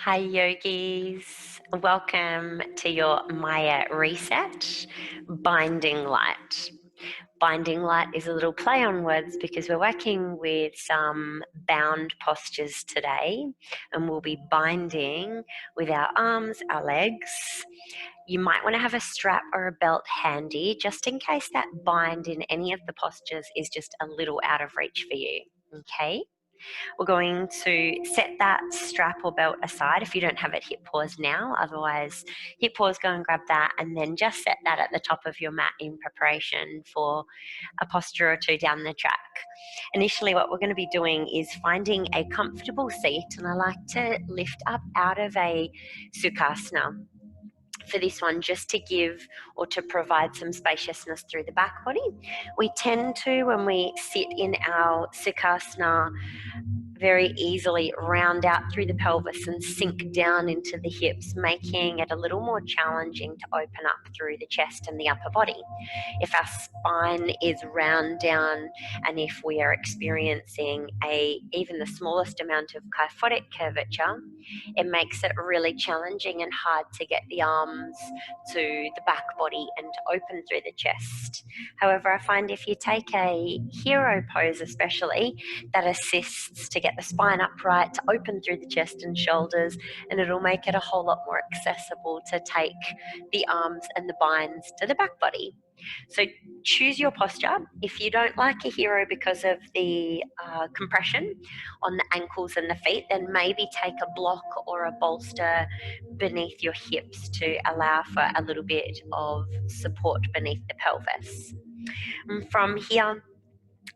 Hi yogis, welcome to your Maya reset, Binding Light. Binding Light is a little play on words because we're working with some bound postures today, and we'll be binding with our arms, our legs. You might want to have a strap or a belt handy just in case that bind in any of the postures is just a little out of reach for you, okay? We're going to set that strap or belt aside. If you don't have it, hit pause now. Otherwise, hit pause, go and grab that, and then just set that at the top of your mat in preparation for a posture or two down the track. Initially, what we're going to be doing is finding a comfortable seat, and I like to lift up out of a sukhasana for this one, just to give or to provide some spaciousness through the back body. We tend to, when we sit in our sukhasana, very easily round out through the pelvis and sink down into the hips, making it a little more challenging to open up through the chest and the upper body. If our spine is round down and if we are experiencing even the smallest amount of kyphotic curvature, it makes it really challenging and hard to get the arms to the back body and to open through the chest. However, I find if you take a hero pose especially, that assists to get the spine upright, to open through the chest and shoulders, and it'll make it a whole lot more accessible to take the arms and the binds to the back body. So choose your posture. If you don't like a hero because of the compression on the ankles and the feet, then maybe take a block or a bolster beneath your hips to allow for a little bit of support beneath the pelvis. And from here,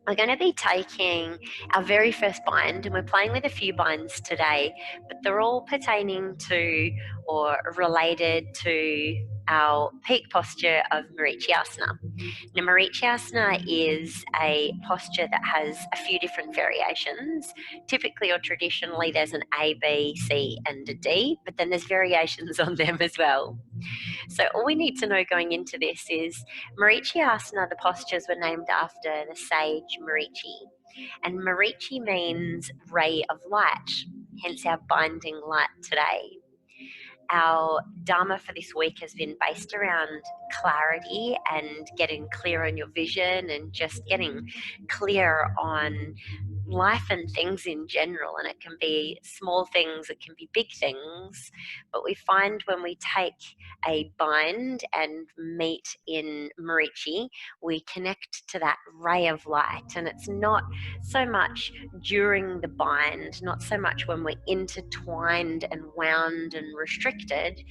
we're going to be taking our very first bind, and we're playing with a few binds today, but they're all pertaining to or related to our peak posture of Marichyasana. Now, Marichyasana is a posture that has a few different variations. Typically or traditionally, there's an A, B, C, and a D, but then there's variations on them as well. So all we need to know going into this is Marichyasana, the postures were named after the Sage Marichi. And Marichi means ray of light, hence our binding light today. Our Dharma for this week has been based around clarity and getting clear on your vision and just getting clear on life and things in general. And it can be small things, it can be big things, but we find when we take a bind and meet in Marichi, we connect to that ray of light. And it's not so much during the bind, not so much when we're intertwined and wound and restricted,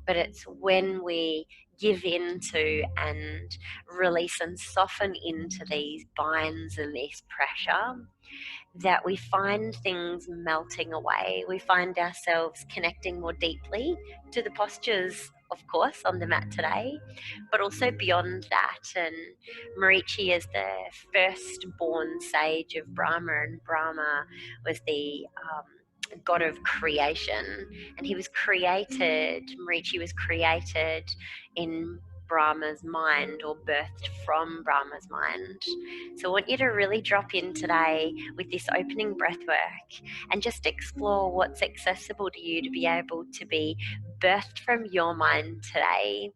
but it's when we give into and release and soften into these binds and this pressure, that we find things melting away. We find ourselves connecting more deeply to the postures, of course, on the mat today, but also beyond that. And Marichi is the firstborn sage of Brahma, and Brahma was the god of creation, and he was created, Marichi was created in Brahma's mind, or birthed from Brahma's mind. So I want you to really drop in today with this opening breath work and just explore what's accessible to you to be able to be birthed from your mind today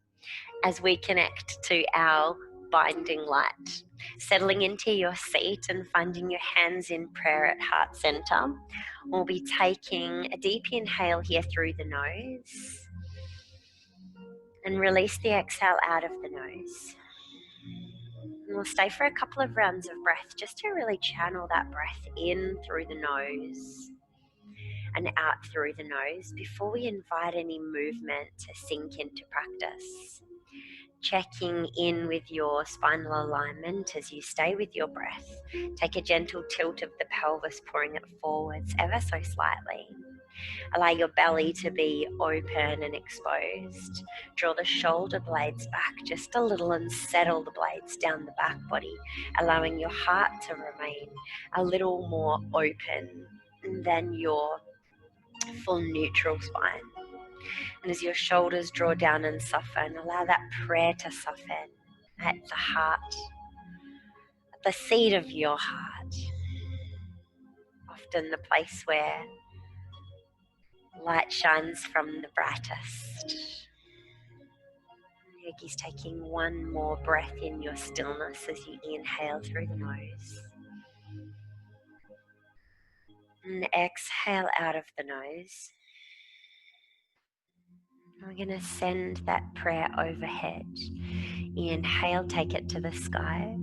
as we connect to our binding light. Settling into your seat and finding your hands in prayer at heart center. We'll be taking a deep inhale here through the nose and release the exhale out of the nose. And we'll stay for a couple of rounds of breath just to really channel that breath in through the nose and out through the nose before we invite any movement to sink into practice. Checking in with your spinal alignment as you stay with your breath. Take a gentle tilt of the pelvis, pouring it forwards ever so slightly. Allow your belly to be open and exposed. Draw the shoulder blades back just a little and settle the blades down the back body, allowing your heart to remain a little more open than your full neutral spine. And as your shoulders draw down and soften, allow that prayer to soften at the heart, at the seat of your heart. Often the place where Light shines from the brightest. Yogi's taking one more breath in your stillness as you inhale through the nose. And exhale out of the nose. We're going to send that prayer overhead. Inhale, take it to the sky.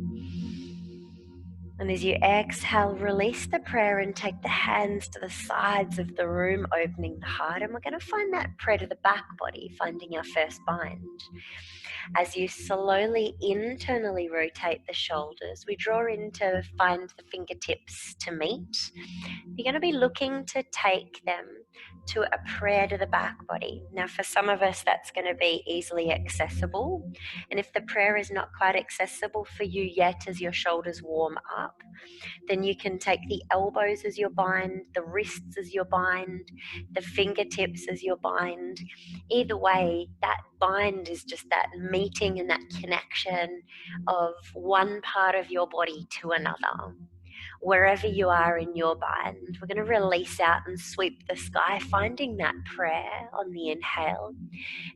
And as you exhale, release the prayer and take the hands to the sides of the room, opening the heart. And we're going to find that prayer to the back body, finding our first bind. As you slowly internally rotate the shoulders, we draw in to find the fingertips to meet. You're going to be looking to take them to a prayer to the back body. Now, for some of us, that's going to be easily accessible. And if the prayer is not quite accessible for you yet as your shoulders warm up, then you can take the elbows as your bind, the wrists as your bind, the fingertips as your bind. Either way, that bind is just that meeting and that connection of one part of your body to another. Wherever you are in your bind, we're going to release out and sweep the sky, finding that prayer on the inhale.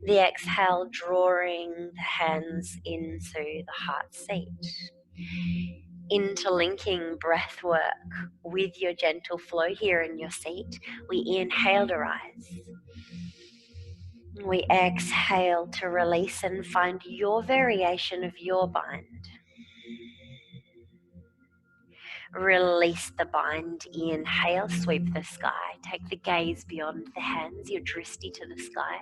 The exhale, drawing the hands into the heart seat. Interlinking breath work with your gentle flow here in your seat. We inhale to rise. We exhale to release and find your variation of your bind. Release the bind. Inhale, sweep the sky. Take the gaze beyond the hands, your drishti to the sky.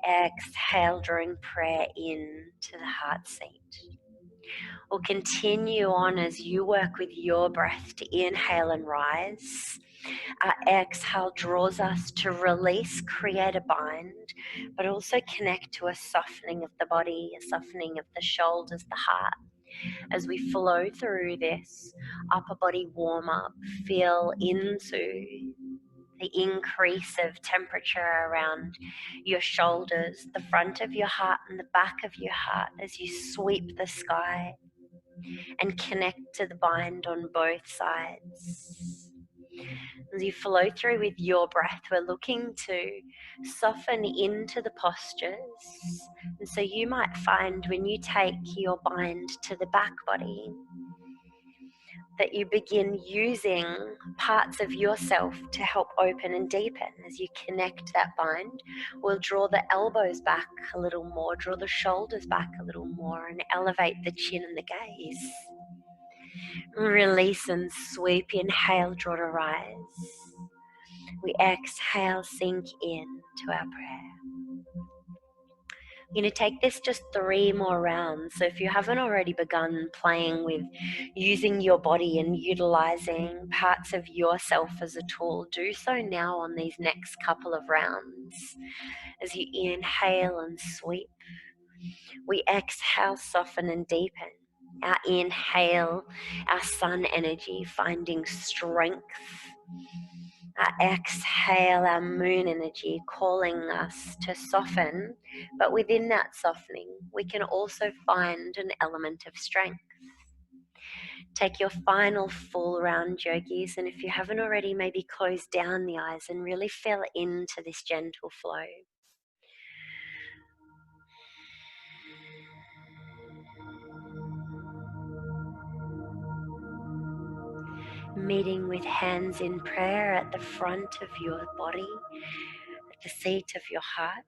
Exhale, drawing prayer in to the heart seat. We'll continue on as you work with your breath to inhale and rise. Our exhale draws us to release, create a bind, but also connect to a softening of the body, a softening of the shoulders, the heart. As we flow through this upper body warm up, feel into the increase of temperature around your shoulders, the front of your heart and the back of your heart as you sweep the sky and connect to the bind on both sides. As you flow through with your breath, we're looking to soften into the postures. And so you might find when you take your bind to the back body, that you begin using parts of yourself to help open and deepen. As you connect that bind, we'll draw the elbows back a little more, draw the shoulders back a little more, and elevate the chin and the gaze. Release and sweep. Inhale, draw to rise. We exhale, sink in to our prayer. You're going to take this just 3 more rounds. So if you haven't already begun playing with using your body and utilizing parts of yourself as a tool, do so now on these next couple of rounds. As you inhale and sweep, we exhale, soften and deepen. Our inhale, our sun energy, finding strength. Our exhale, our moon energy, calling us to soften. But within that softening, we can also find an element of strength. Take your final full round, yogis, and if you haven't already, maybe close down the eyes and really feel into this gentle flow. Meeting with hands in prayer at the front of your body, at the seat of your heart.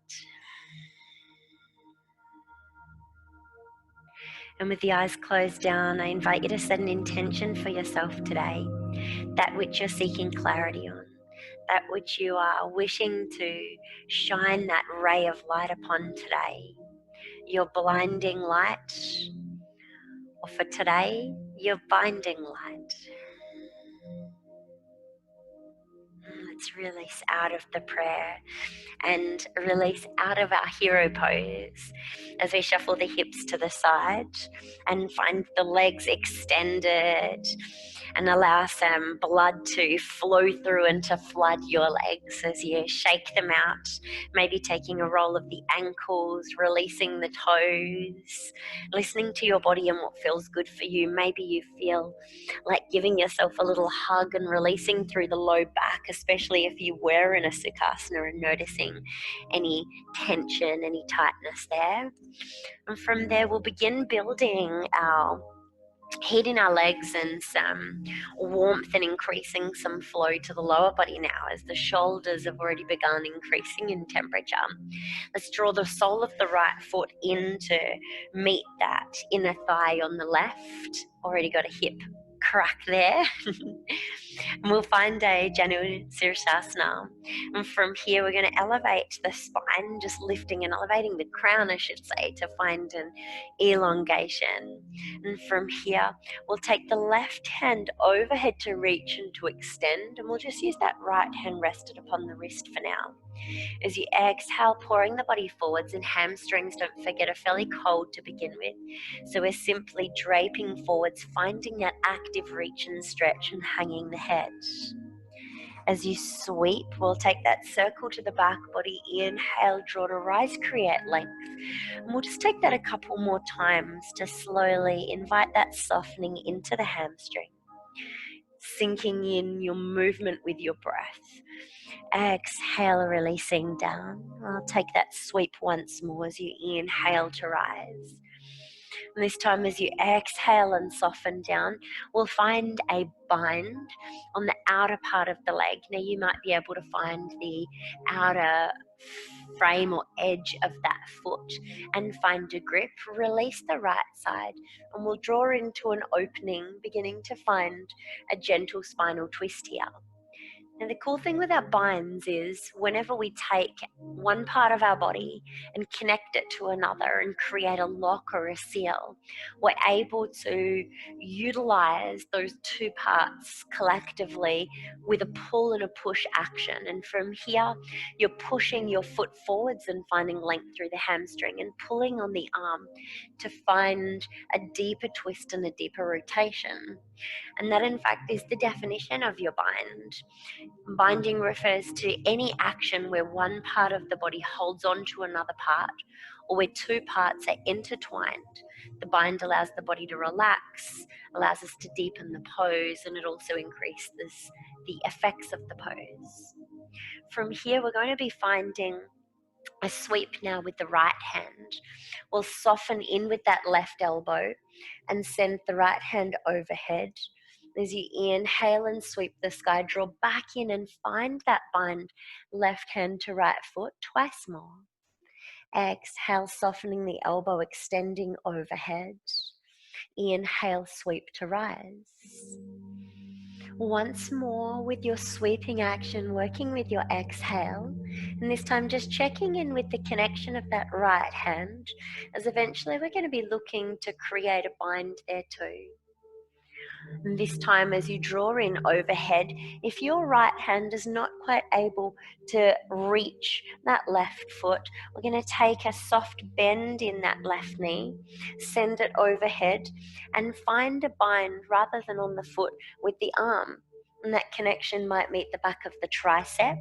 And with the eyes closed down, I invite you to set an intention for yourself today, that which you're seeking clarity on, that which you are wishing to shine that ray of light upon today, your blinding light, or for today, your binding light. Let's release out of the prayer and release out of our hero pose as we shuffle the hips to the side and find the legs extended and allow some blood to flow through and to flood your legs as you shake them out, maybe taking a roll of the ankles, releasing the toes, listening to your body and what feels good for you. Maybe you feel like giving yourself a little hug and releasing through the low back, especially especially if you were in a Sukhasana and noticing any tension, any tightness there. And from there, we'll begin building our heat in our legs and some warmth and increasing some flow to the lower body now as the shoulders have already begun increasing in temperature. Let's draw the sole of the right foot in to meet that inner thigh on the left. Already got a hip crack there. And we'll find a Janu Sirsasana. And from here, we're going to elevate the spine, just lifting and elevating the crown, I should say, to find an elongation. And from here, we'll take the left hand overhead to reach and to extend. And we'll just use that right hand rested upon the wrist for now. As you exhale, pouring the body forwards, and hamstrings, don't forget, are fairly cold to begin with. So we're simply draping forwards, finding that active reach and stretch and hanging the head. As you sweep, we'll take that circle to the back body. Inhale, draw to rise, create length. And we'll just take that a couple more times to slowly invite that softening into the hamstring, sinking in your movement with your breath. Exhale, releasing down. I'll take that sweep once more as you inhale to rise. And this time, as you exhale and soften down, we'll find a bind on the outer part of the leg. Now, you might be able to find the outer frame or edge of that foot and find a grip. Release the right side, and we'll draw into an opening, beginning to find a gentle spinal twist here. And the cool thing with our binds is whenever we take one part of our body and connect it to another and create a lock or a seal, we're able to utilize those two parts collectively with a pull and a push action. And from here, you're pushing your foot forwards and finding length through the hamstring, and pulling on the arm to find a deeper twist and a deeper rotation. And that, in fact, is the definition of your bind. Binding refers to any action where one part of the body holds on to another part, or where two parts are intertwined. The bind allows the body to relax, allows us to deepen the pose, and it also increases the effects of the pose. From here, we're going to be finding a sweep now with the right hand. We'll soften in with that left elbow and send the right hand overhead. As you inhale and sweep the sky, draw back in and find that bind, left hand to right foot, twice more. Exhale, softening the elbow, extending overhead. Inhale, sweep to rise. Once more with your sweeping action, working with your exhale, and this time just checking in with the connection of that right hand, as eventually we're going to be looking to create a bind there too. And this time, as you draw in overhead, if your right hand is not quite able to reach that left foot, we're going to take a soft bend in that left knee, send it overhead, and find a bind rather than on the foot with the arm. And that connection might meet the back of the tricep,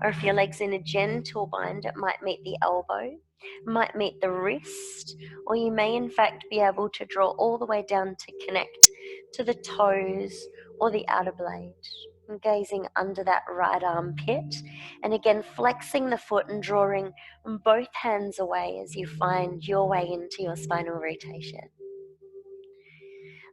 or if your leg's in a gentle bind, it might meet the elbow, might meet the wrist, or you may in fact be able to draw all the way down to connect to the toes or the outer blade. And gazing under that right armpit, and again flexing the foot and drawing both hands away as you find your way into your spinal rotation.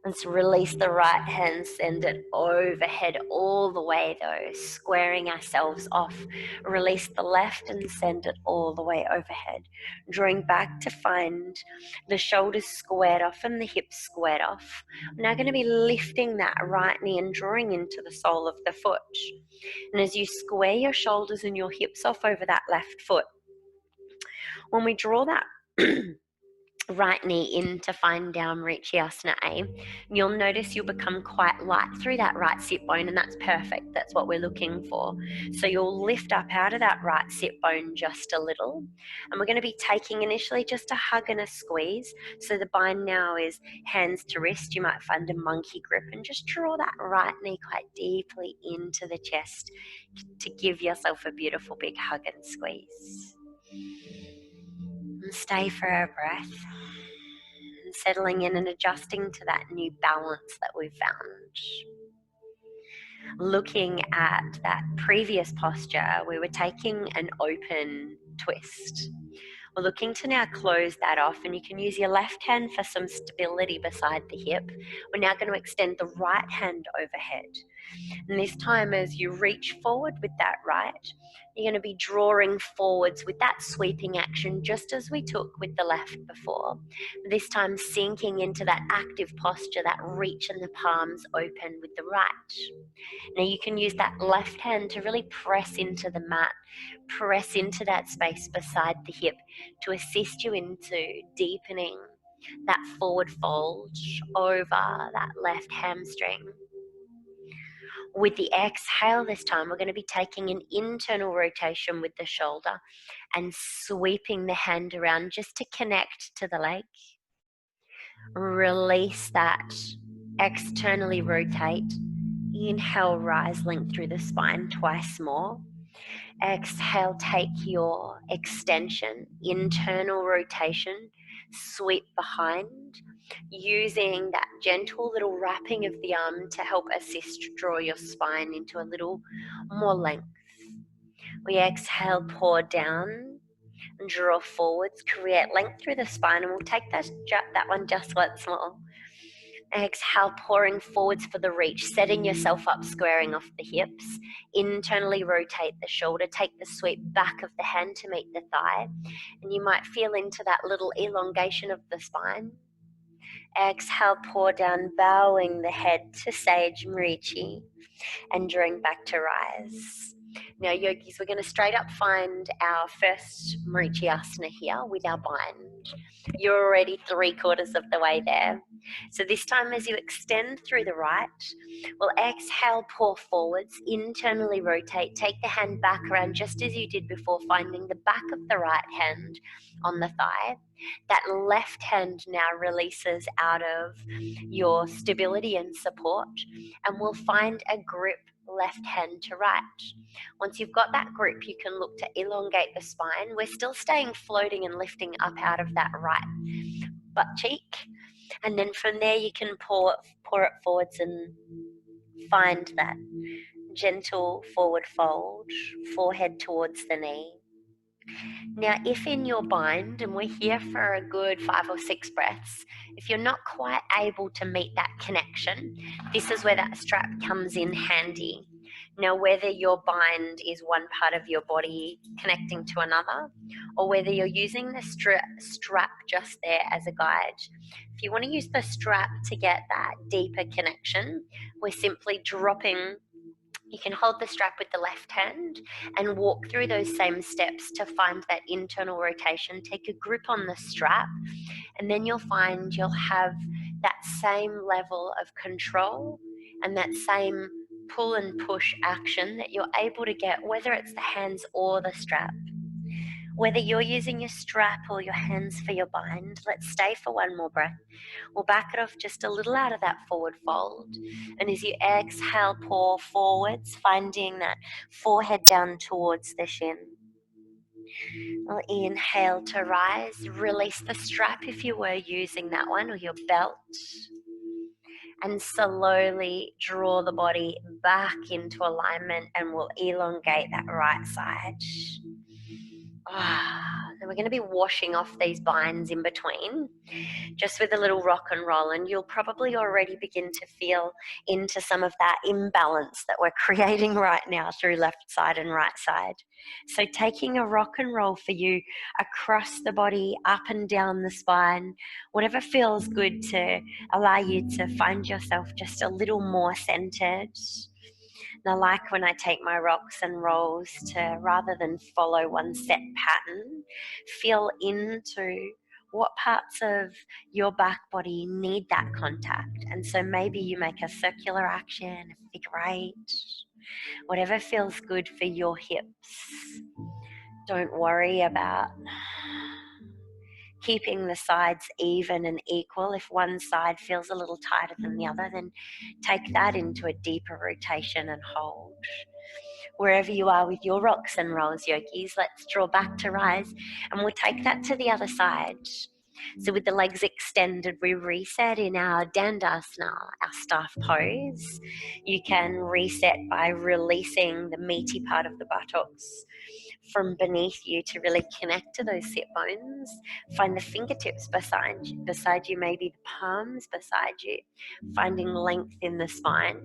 Let's release the right hand, send it overhead all the way though, squaring ourselves off. Release the left and send it all the way overhead. Drawing back to find the shoulders squared off and the hips squared off. We're now going to be lifting that right knee and drawing into the sole of the foot. And as you square your shoulders and your hips off over that left foot, when we draw that right knee in to find down Marichyasana A, you'll notice you'll become quite light through that right sit bone, and that's perfect. That's what we're looking for. So you'll lift up out of that right sit bone just a little, and we're going to be taking initially just a hug and a squeeze. So the bind now is hands to wrist. You might find a monkey grip, and just draw that right knee quite deeply into the chest to give yourself a beautiful big hug and squeeze. And stay for a breath, and settling in and adjusting to that new balance that we've found. Looking at that previous posture, we were taking an open twist. We're looking to now close that off, and you can use your left hand for some stability beside the hip. We're now going to extend the right hand overhead. And this time, as you reach forward with that right, you're going to be drawing forwards with that sweeping action, just as we took with the left before. This time, sinking into that active posture, that reach and the palms open with the right. Now you can use that left hand to really press into the mat, press into that space beside the hip to assist you into deepening that forward fold over that left hamstring. With the exhale this time, we're going to be taking an internal rotation with the shoulder and sweeping the hand around just to connect to the leg. Release that, externally rotate. Inhale, rise, length through the spine twice more. Exhale, take your extension, internal rotation, sweep behind, using that gentle little wrapping of the arm to help assist draw your spine into a little more length. We exhale, pour down, and draw forwards, create length through the spine, and we'll take that one just once more. Exhale, pouring forwards for the reach, setting yourself up, squaring off the hips. Internally rotate the shoulder, take the sweep back of the hand to meet the thigh, and you might feel into that little elongation of the spine. Exhale, pour down, bowing the head to Sage Marichi, and drawing back to rise. Now, yogis, we're going to straight up find our first Marichyasana here with our bind. You're already 3/4 of the way there. So this time, as you extend through the right, we'll exhale, pour forwards, internally rotate, take the hand back around just as you did before, finding the back of the right hand on the thigh. That left hand now releases out of your stability and support, and we'll find a grip left hand to right. Once you've got that grip, you can look to elongate the spine. We're still staying floating and lifting up out of that right butt cheek. And then from there, you can pour it forwards and find that gentle forward fold, forehead towards the knee. Now, if in your bind, and we're here for a good 5 or 6 breaths, if you're not quite able to meet that connection, this is where that strap comes in handy. Now, whether your bind is one part of your body connecting to another, or whether you're using the strap just there as a guide, if you want to use the strap to get that deeper connection, we're simply dropping. You can hold the strap with the left hand and walk through those same steps to find that internal rotation. Take a grip on the strap, and then you'll find you'll have that same level of control and that same pull and push action that you're able to get, whether it's the hands or the strap. Whether you're using your strap or your hands for your bind, let's stay for one more breath. We'll back it off just a little out of that forward fold. And as you exhale, pour forwards, finding that forehead down towards the shin. We'll inhale to rise. Release the strap if you were using that one, or your belt. And slowly draw the body back into alignment, and we'll elongate that right side. Then we're going to be washing off these binds in between, just with a little rock and roll, and you'll probably already begin to feel into some of that imbalance that we're creating right now through left side and right side. So taking a rock and roll for you across the body, up and down the spine, whatever feels good to allow you to find yourself just a little more centered. And I like when I take my rocks and rolls to, rather than follow one set pattern, feel into what parts of your back body need that contact. And so maybe you make a circular action, a figure 8, whatever feels good for your hips. Don't worry about keeping the sides even and equal. If one side feels a little tighter than the other, then take that into a deeper rotation and hold. Wherever you are with your rocks and rolls, yogis, let's draw back to rise, and we'll take that to the other side. So with the legs extended, we reset in our Dandasana, our staff pose. You can reset by releasing the meaty part of the buttocks from beneath you to really connect to those sit bones. Find the fingertips beside you, maybe the palms beside you, finding length in the spine.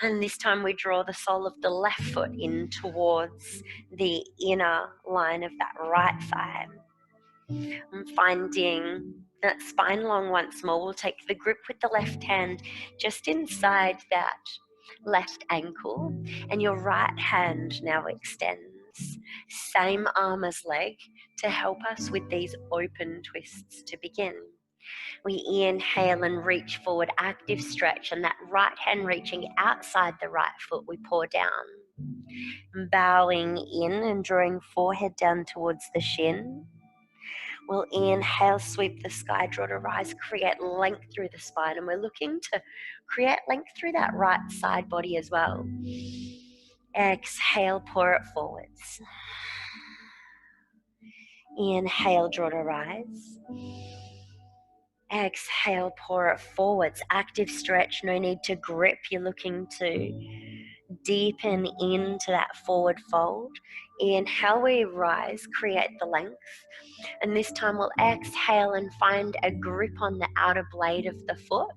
And this time we draw the sole of the left foot in towards the inner line of that right thigh. And finding that spine long once more. We'll take the grip with the left hand just inside that left ankle, and your right hand now extends. Same arm as leg to help us with these open twists to begin. We inhale and reach forward, active stretch, and that right hand reaching outside the right foot, we pour down. Bowing in and drawing forehead down towards the shin. We'll inhale, sweep the sky, draw to rise, create length through the spine, and we're looking to create length through that right side body as well. Exhale, pour it forwards. Inhale, draw to rise. Exhale, pour it forwards. Active stretch, no need to grip. You're looking to deepen into that forward fold. Inhale, we rise, create the length. And this time we'll exhale and find a grip on the outer blade of the foot.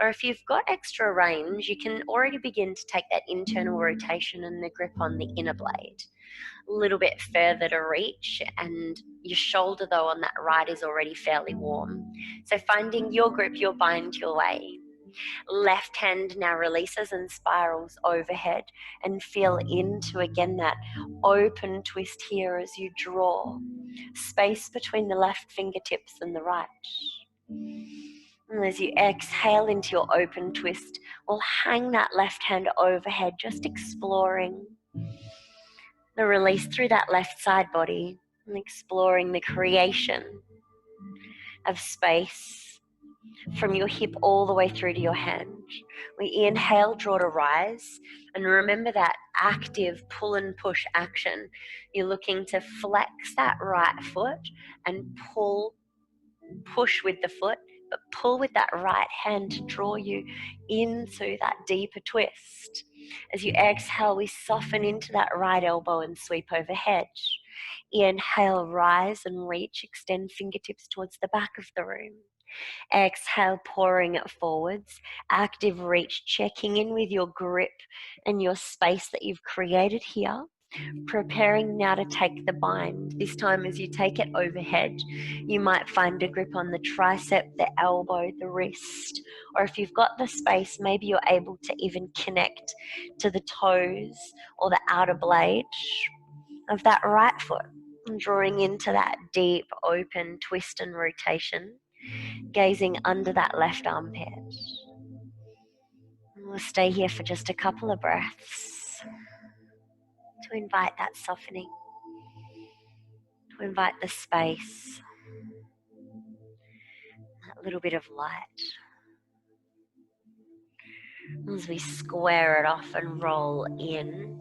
Or if you've got extra range, you can already begin to take that internal rotation and the grip on the inner blade. A little bit further to reach, and your shoulder though on that right is already fairly warm. So finding your grip, your bind your way. Left hand now releases and spirals overhead, and feel into again that open twist here as you draw space between the left fingertips and the right. And as you exhale into your open twist, we'll hang that left hand overhead, just exploring the release through that left side body and exploring the creation of space from your hip all the way through to your hand. We inhale, draw to rise, and remember that active pull and push action. You're looking to flex that right foot and push with the foot, but pull with that right hand to draw you into that deeper twist. As you exhale, we soften into that right elbow and sweep overhead. Inhale, rise and reach, extend fingertips towards the back of the room. Exhale, pouring it forwards. Active reach, checking in with your grip and your space that you've created here. Preparing now to take the bind. This time as you take it overhead, you might find a grip on the tricep, the elbow, the wrist, or if you've got the space, maybe you're able to even connect to the toes or the outer blade of that right foot, and drawing into that deep open twist and rotation, gazing under that left armpit. And we'll stay here for just a couple of breaths to invite that softening, to invite the space, that little bit of light. As we square it off and roll in,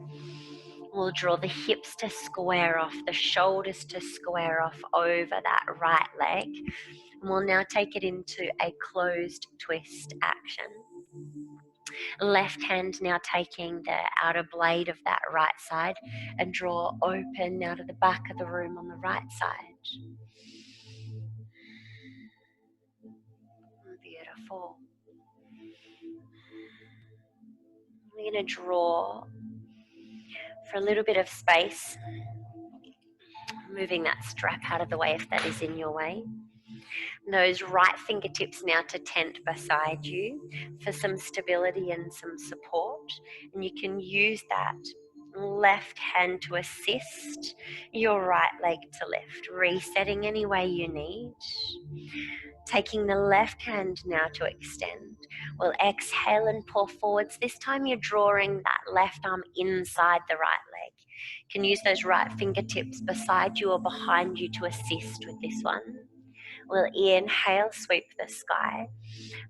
we'll draw the hips to square off, the shoulders to square off over that right leg. And we'll now take it into a closed twist action. Left hand now taking the outer blade of that right side and draw open now to the back of the room on the right side. Beautiful. We're going to draw for a little bit of space, moving that strap out of the way if that is in your way. Those right fingertips now to tent beside you for some stability and some support. And you can use that left hand to assist your right leg to lift, resetting any way you need. Taking the left hand now to extend. We'll exhale and pour forwards. This time you're drawing that left arm inside the right leg. You can use those right fingertips beside you or behind you to assist with this one. We'll inhale, sweep the sky,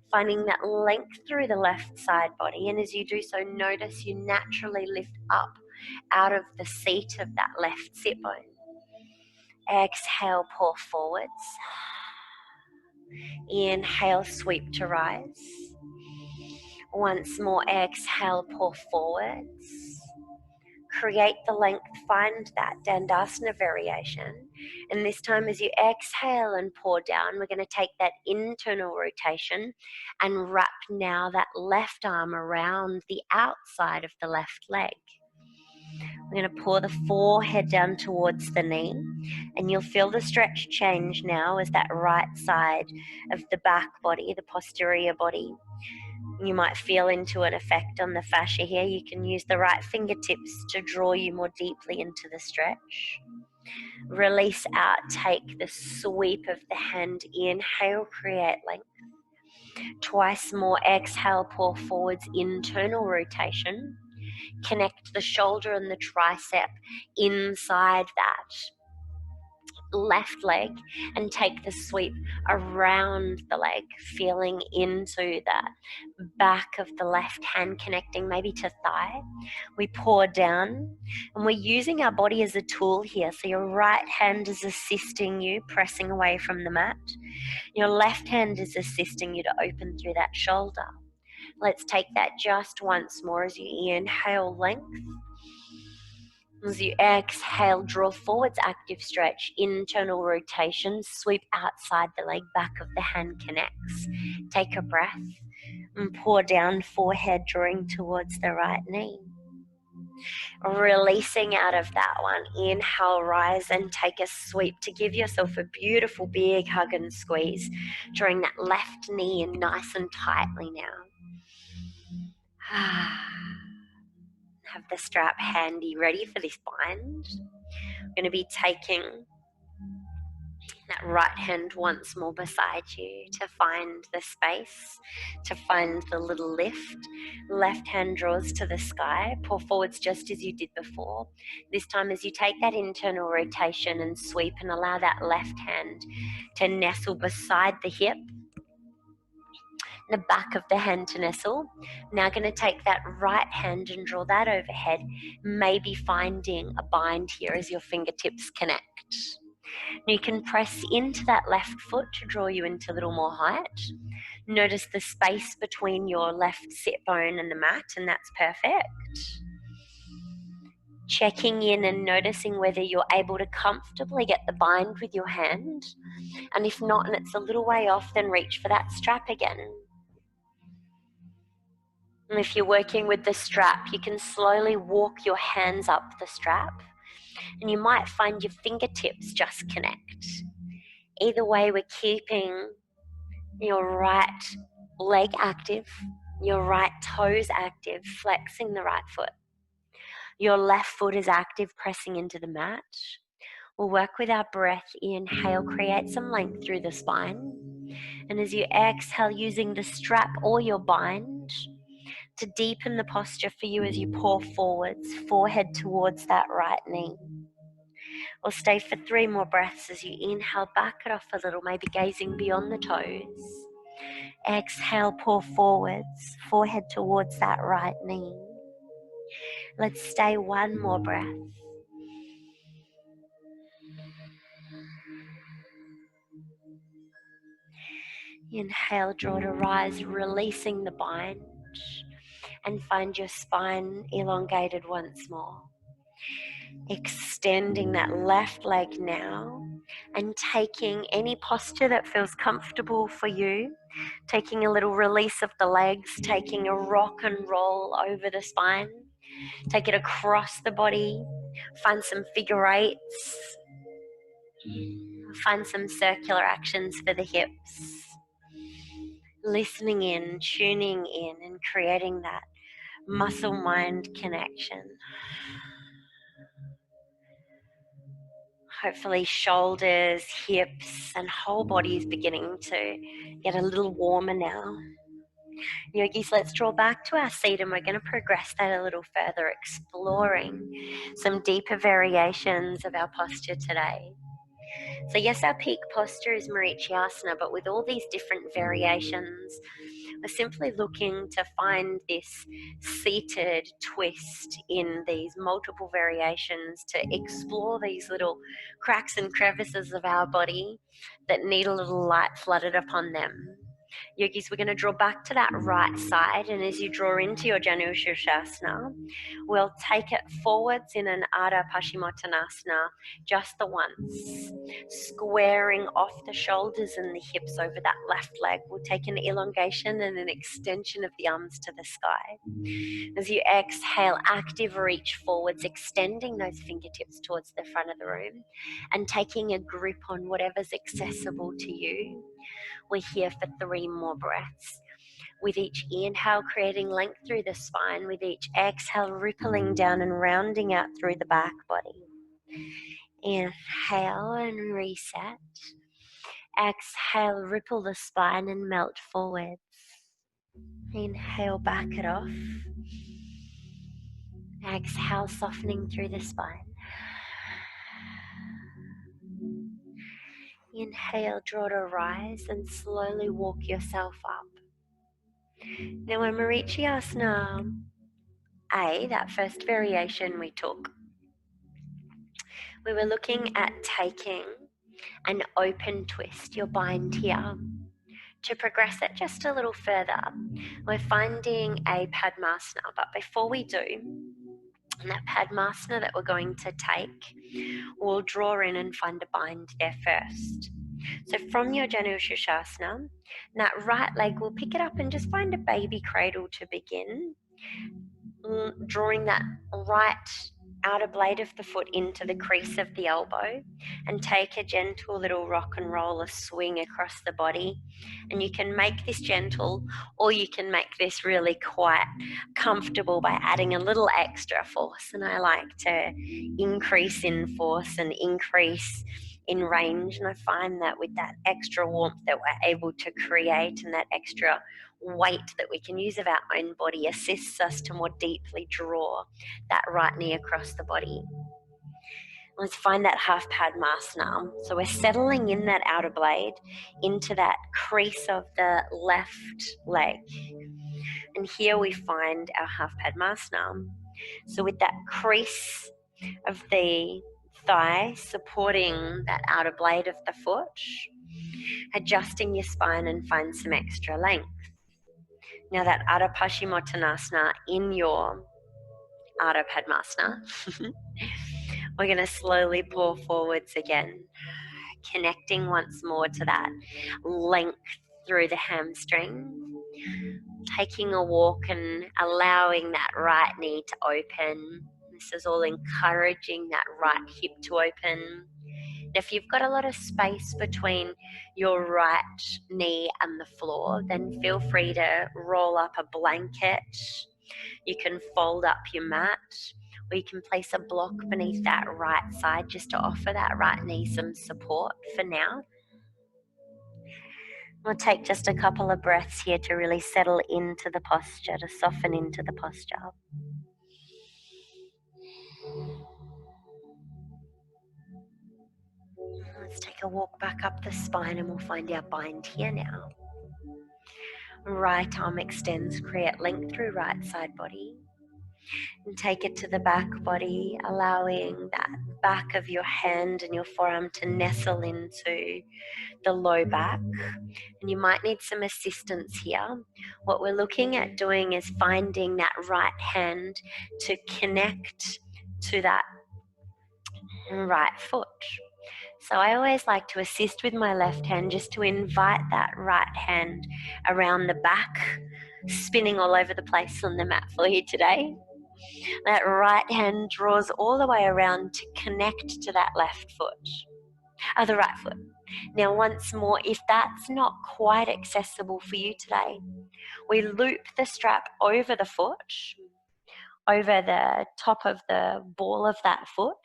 finding that length through the left side body. And as you do so, notice you naturally lift up out of the seat of that left sit bone. Exhale, pour forwards. Inhale, sweep to rise. Once more, exhale, pour forwards. Create the length, find that Dandasana variation. And this time as you exhale and pour down, we're going to take that internal rotation and wrap now that left arm around the outside of the left leg. We're going to pour the forehead down towards the knee, and you'll feel the stretch change now as that right side of the back body, the posterior body. You might feel into an effect on the fascia here. You can use the right fingertips to draw you more deeply into the stretch. Release out, take the sweep of the hand. Inhale, create length. Twice more, exhale, pour forwards, internal rotation. Connect the shoulder and the tricep inside that left leg and take the sweep around the leg, feeling into that back of the left hand, connecting maybe to thigh. We pour down and we're using our body as a tool here. So your right hand is assisting you, pressing away from the mat. Your left hand is assisting you to open through that shoulder. Let's take that just once more as you inhale, length. As you exhale, draw forwards, active stretch, internal rotation, sweep outside the leg, back of the hand connects. Take a breath and pour down, forehead drawing towards the right knee. Releasing out of that one, inhale, rise and take a sweep to give yourself a beautiful big hug and squeeze, drawing that left knee in nice and tightly now. Have the strap handy, ready for this bind. I'm going to be taking that right hand once more beside you to find the space, to find the little lift. Left hand draws to the sky, pour forwards just as you did before. This time as you take that internal rotation and sweep and allow that left hand to nestle beside the hip, the back of the hand to nestle. Now going to take that right hand and draw that overhead, maybe finding a bind here as your fingertips connect. You can press into that left foot to draw you into a little more height. Notice the space between your left sit bone and the mat, and that's perfect. Checking in and noticing whether you're able to comfortably get the bind with your hand. And if not, and it's a little way off, then reach for that strap again. And if you're working with the strap, you can slowly walk your hands up the strap, and you might find your fingertips just connect. Either way, we're keeping your right leg active, your right toes active, flexing the right foot. Your left foot is active, pressing into the mat. We'll work with our breath. Inhale, create some length through the spine. And as you exhale, using the strap or your bind to deepen the posture for you as you pour forwards, forehead towards that right knee. Or stay for 3 more breaths as you inhale, back it off a little, maybe gazing beyond the toes. Exhale, pour forwards, forehead towards that right knee. Let's stay 1 more breath. Inhale, draw to rise, releasing the bind, and find your spine elongated once more. Extending that left leg now and taking any posture that feels comfortable for you. Taking a little release of the legs, taking a rock and roll over the spine. Take it across the body. Find some figure eights. Find some circular actions for the hips. Listening in, tuning in, and creating that muscle-mind connection. Hopefully shoulders, hips, and whole body is beginning to get a little warmer now. Yogis, let's draw back to our seat and we're going to progress that a little further, exploring some deeper variations of our posture today. So yes, our peak posture is Marichyasana, but with all these different variations, we're simply looking to find this seated twist in these multiple variations, to explore these little cracks and crevices of our body that need a little light flooded upon them. Yogis, we're going to draw back to that right side, and as you draw into your Janushirshasana, we'll take it forwards in an Ardha Paschimottanasana just the once, squaring off the shoulders and the hips over that left leg. We'll take an elongation and an extension of the arms to the sky. As you exhale, active reach forwards, extending those fingertips towards the front of the room and taking a grip on whatever's accessible to you. We're here for 3 more breaths. With each inhale, creating length through the spine. With each exhale, rippling down and rounding out through the back body. Inhale and reset. Exhale, ripple the spine and melt forwards. Inhale, back it off. Exhale, softening through the spine. Inhale, draw to rise and slowly walk yourself up. Now in Marichyasana A, that first variation we took, we were looking at taking an open twist, your bind here. To progress it just a little further, we're finding a Padmasana, but before we do, that Padmasana that we're going to take, we'll draw in and find a bind there first. So from your Janushirshasana, that right leg, we'll pick it up and just find a baby cradle to begin, drawing that right outer blade of the foot into the crease of the elbow, and take a gentle little rock and roll, a swing across the body. And you can make this gentle, or you can make this really quite comfortable by adding a little extra force. And I like to increase in force and increase in range, and I find that with that extra warmth that we're able to create and that extra weight that we can use of our own body assists us to more deeply draw that right knee across the body. Let's find that half Padmasana. So we're settling in that outer blade into that crease of the left leg. And here we find our half Padmasana. So with that crease of the thigh supporting that outer blade of the foot, adjusting your spine and find some extra length. Now that Ardha Paschimottanasana in your Ardha Padmasana, we're going to slowly pull forwards again, connecting once more to that length through the hamstring, taking a walk and allowing that right knee to open. This is all encouraging that right hip to open. If you've got a lot of space between your right knee and the floor, then feel free to roll up a blanket. You can fold up your mat, or you can place a block beneath that right side just to offer that right knee some support for now. We'll take just a couple of breaths here to really settle into the posture, to soften into the posture. Let's take a walk back up the spine and we'll find our bind here now. Right arm extends, create length through right side body. And take it to the back body, allowing that back of your hand and your forearm to nestle into the low back. And you might need some assistance here. What we're looking at doing is finding that right hand to connect to that right foot. So I always like to assist with my left hand just to invite that right hand around the back, spinning all over the place on the mat for you today. That right hand draws all the way around to connect to that left foot, the right foot. Now once more, if that's not quite accessible for you today, we loop the strap over the foot, over the top of the ball of that foot,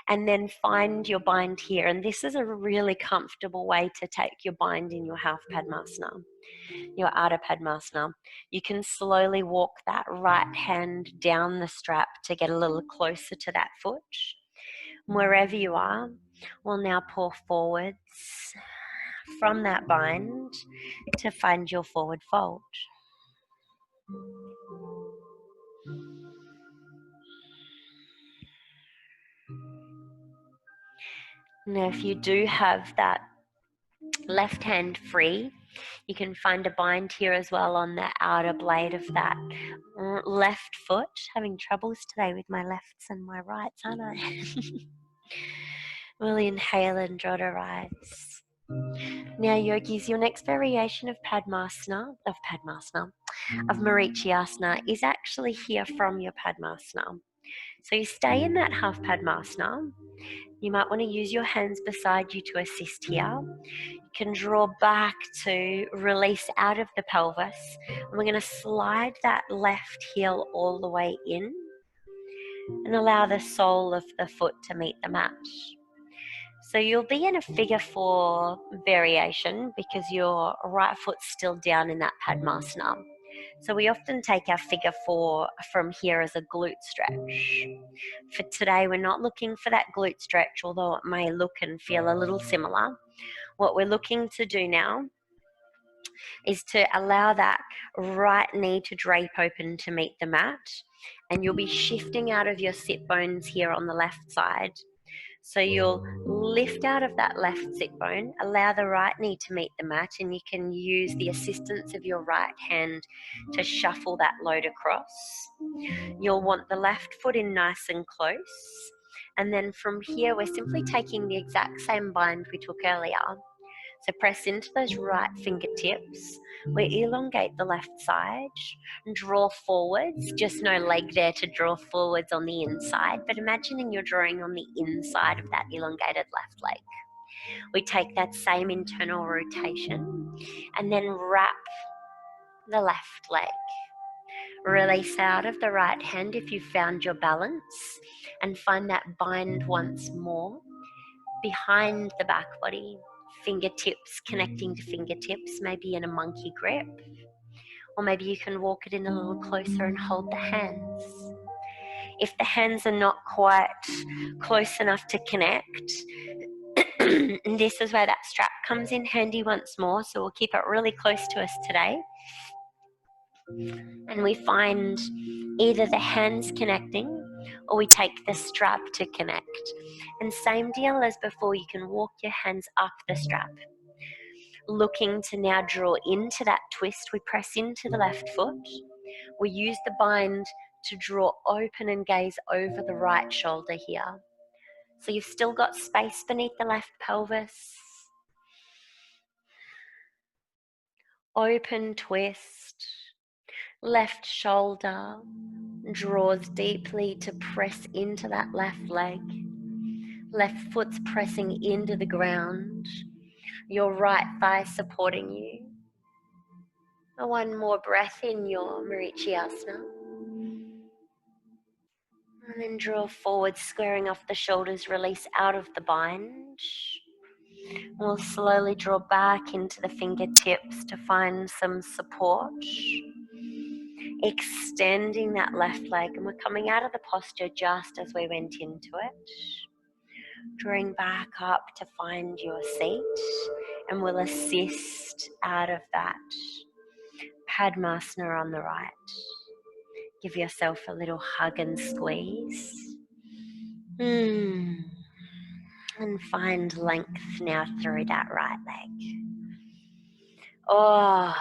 and then find your bind here. And this is a really comfortable way to take your bind in your half Padmasana, your Ardha Padmasana. You can slowly walk that right hand down the strap to get a little closer to that foot. Wherever you are, We'll now pour forwards from that bind to find your forward fold. Now, if you do have that left hand free, you can find a bind here as well on the outer blade of that left foot. Having troubles today with my lefts and my rights, aren't I? We'll inhale and draw to rise. Now, yogis, your next variation of Marichyasana is actually here from your Padmasana. So you stay in that half Padmasana. You might want to use your hands beside you to assist here. You can draw back to release out of the pelvis. And we're going to slide that left heel all the way in and allow the sole of the foot to meet the mat. So you'll be in a figure 4 variation because your right foot's still down in that Padmasana. So we often take our figure 4 from here as a glute stretch. For today, we're not looking for that glute stretch, although it may look and feel a little similar. What we're looking to do now is to allow that right knee to drape open to meet the mat, and you'll be shifting out of your sit bones here on the left side. So you'll lift out of that left sit bone, allow the right knee to meet the mat, and you can use the assistance of your right hand to shuffle that load across. You'll want the left foot in nice and close. And then from here, we're simply taking the exact same bind we took earlier. So press into those right fingertips. We elongate the left side, draw forwards, just no leg there to draw forwards on the inside, but imagining you're drawing on the inside of that elongated left leg. We take that same internal rotation and then wrap the left leg. Release out of the right hand if you've found your balance and find that bind once more behind the back body. Fingertips connecting to fingertips, maybe in a monkey grip, or maybe you can walk it in a little closer and hold the hands. If the hands are not quite close enough to connect, this is where that strap comes in handy once more, so we'll keep it really close to us today. And we find either the hands connecting or we take the strap to connect. And same deal as before, you can walk your hands up the strap. Looking to now draw into that twist, we press into the left foot. We use the bind to draw open and gaze over the right shoulder here. So you've still got space beneath the left pelvis. Open twist. Left shoulder draws deeply to press into that left leg. Left foot's pressing into the ground. Your right thigh supporting you. One more breath in your Marichyasana. And then draw forward, squaring off the shoulders, release out of the bind. We'll slowly draw back into the fingertips to find some support. Extending that left leg, and we're coming out of the posture just as we went into it. Drawing back up to find your seat, and we'll assist out of that Padmasana on the right. Give yourself a little hug and squeeze. And find length now through that right leg. Oh.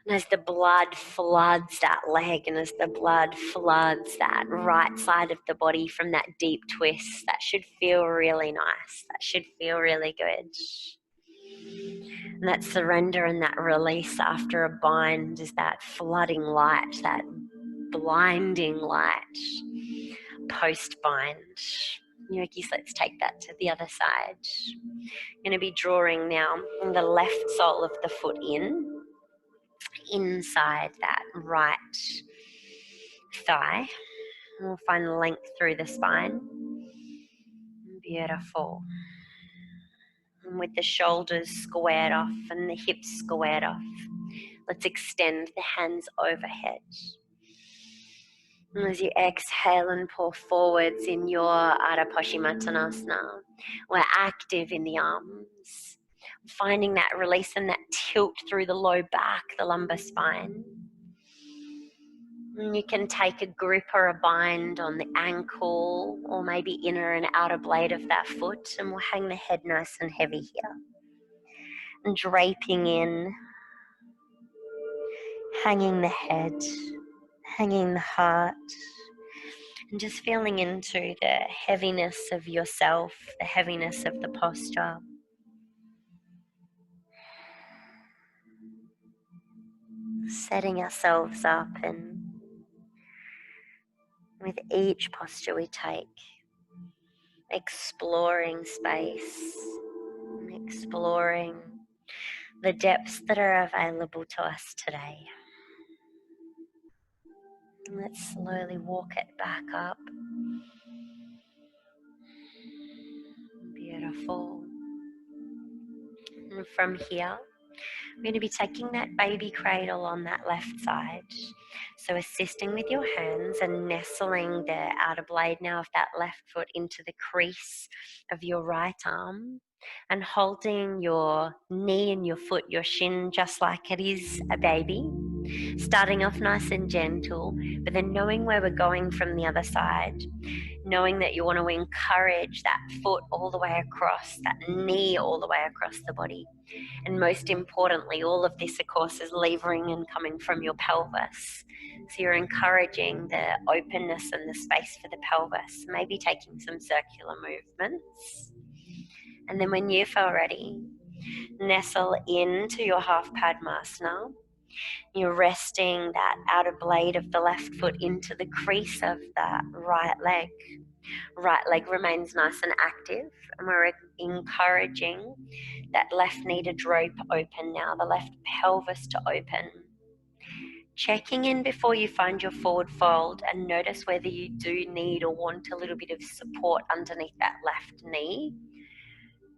And as the blood floods that leg and as the blood floods that right side of the body from that deep twist, that should feel really nice. That should feel really good. And that surrender and that release after a bind is that flooding light, that blinding light post-bind. Yogis, let's take that to the other side. I'm going to be drawing now the left sole of the foot inside that right thigh. We'll find length through the spine. Beautiful. And with the shoulders squared off and the hips squared off, let's extend the hands overhead. And as you exhale and pour forwards in your Ardha Paschimottanasana, we're active in the arms, finding that release and that tilt through the low back, the lumbar spine. And you can take a grip or a bind on the ankle or maybe inner and outer blade of that foot, and we'll hang the head nice and heavy here. And draping in, hanging the head, hanging the heart, and just feeling into the heaviness of yourself, the heaviness of the posture. Setting ourselves up, and with each posture we take, exploring space, and exploring the depths that are available to us today. And let's slowly walk it back up. Beautiful. And from here, we're going to be taking that baby cradle on that left side. So assisting with your hands and nestling the outer blade now of that left foot into the crease of your right arm, and holding your knee and your foot, your shin, just like it is a baby. Starting off nice and gentle, but then knowing where we're going from the other side. Knowing that you want to encourage that foot all the way across, that knee all the way across the body. And most importantly, all of this, of course, is levering and coming from your pelvis. So you're encouraging the openness and the space for the pelvis, maybe taking some circular movements. And then when you feel ready, nestle into your half Padmasana. You're resting that outer blade of the left foot into the crease of that right leg. Right leg remains nice and active, and we're encouraging that left knee to drape open now, the left pelvis to open. Checking in before you find your forward fold, and notice whether you do need or want a little bit of support underneath that left knee.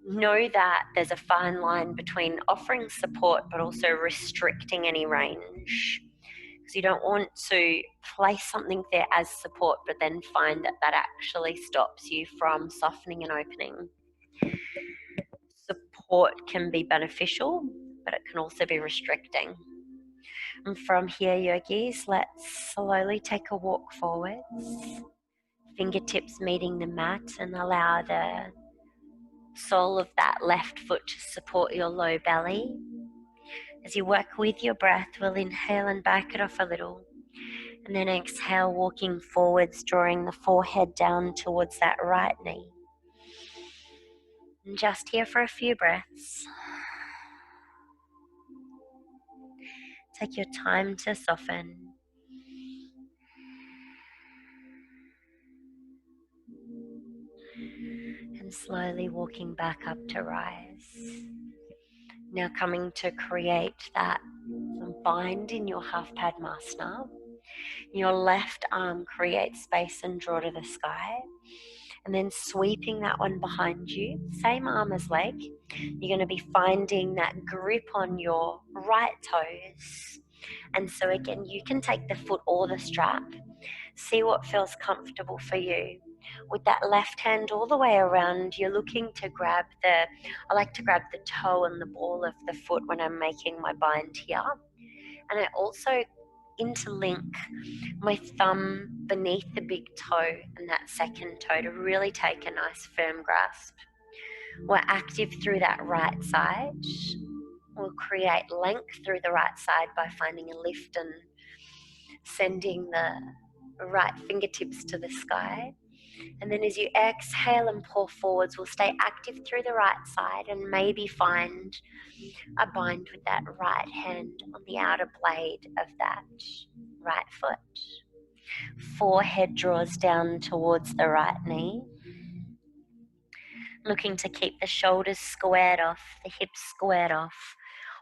Know that there's a fine line between offering support but also restricting any range. Because you don't want to place something there as support but then find that that actually stops you from softening and opening. Support can be beneficial, but it can also be restricting. And from here, yogis, let's slowly take a walk forwards, fingertips meeting the mat, and allow the sole of that left foot to support your low belly. As you work with your breath, we'll inhale and back it off a little. And then exhale, walking forwards, drawing the forehead down towards that right knee. And just here for a few breaths. Take your time to soften. And slowly walking back up to rise. Now coming to create that bind in your half Padmasana. Your left arm creates space and draw to the sky. And then sweeping that one behind you, same arm as leg. You're going to be finding that grip on your right toes. And so again, you can take the foot or the strap. See what feels comfortable for you. With that left hand all the way around, you're looking to grab I like to grab the toe and the ball of the foot when I'm making my bind here. And I also interlink my thumb beneath the big toe and that second toe to really take a nice firm grasp. We're active through that right side. We'll create length through the right side by finding a lift and sending the right fingertips to the sky. And then as you exhale and pour forwards, we'll stay active through the right side and maybe find a bind with that right hand on the outer blade of that right foot. Forehead draws down towards the right knee. Looking to keep the shoulders squared off, the hips squared off,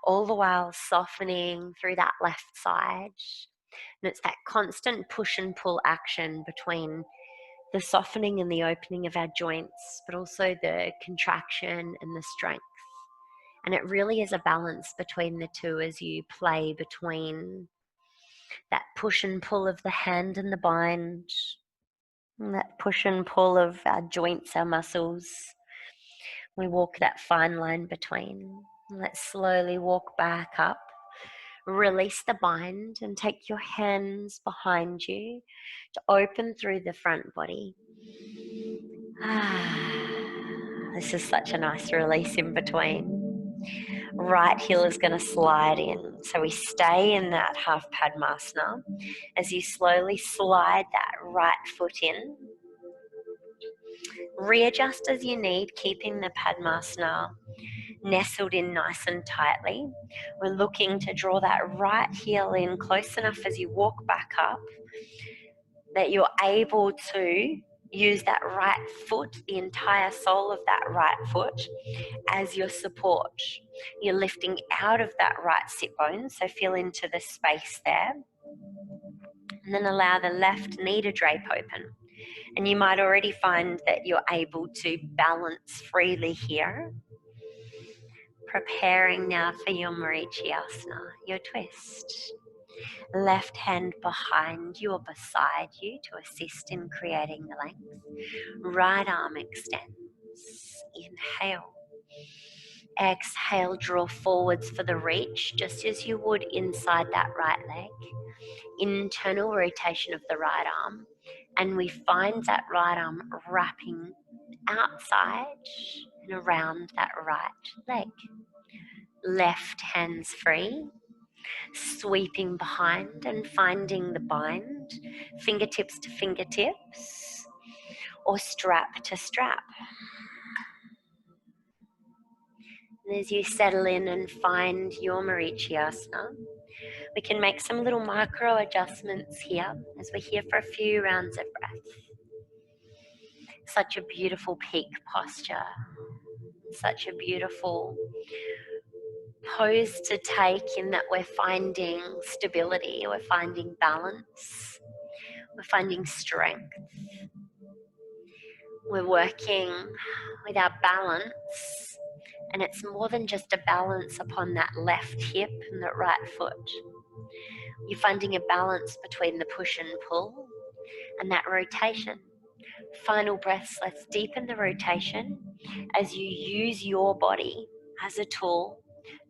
all the while softening through that left side. And it's that constant push and pull action between the softening and the opening of our joints, but also the contraction and the strength. And it really is a balance between the two as you play between That push and pull of the hand and the bind, and that push and pull of our joints, our muscles. We walk that fine line between. Let's slowly walk back up. Release the bind and take your hands behind you to open through the front body. This is such a nice release in between. Right heel is going to slide in. So we stay in that half Padmasana as you slowly slide that right foot in. Readjust as you need, keeping the Padmasana nestled in nice and tightly. We're looking to draw that right heel in close enough as you walk back up that you're able to use that right foot, the entire sole of that right foot, as your support. You're lifting out of that right sit bone, so feel into the space there. And then allow the left knee to drape open. And you might already find that you're able to balance freely here. Preparing now for your Marichyasana, your twist. Left hand behind you or beside you to assist in creating the length. Right arm extends. Inhale. Exhale, draw forwards for the reach, just as you would inside that right leg. Internal rotation of the right arm. And we find that right arm wrapping outside and around that right leg. Left hands free, sweeping behind and finding the bind, fingertips to fingertips, or strap to strap. And as you settle in and find your Marichyasana, we can make some little micro adjustments here as we're here for a few rounds of breath. Such a beautiful peak posture, such a beautiful pose to take in that we're finding stability, we're finding balance, we're finding strength. We're working with our balance, and it's more than just a balance upon that left hip and that right foot. You're finding a balance between the push and pull and that rotation. Final breaths, let's deepen the rotation as you use your body as a tool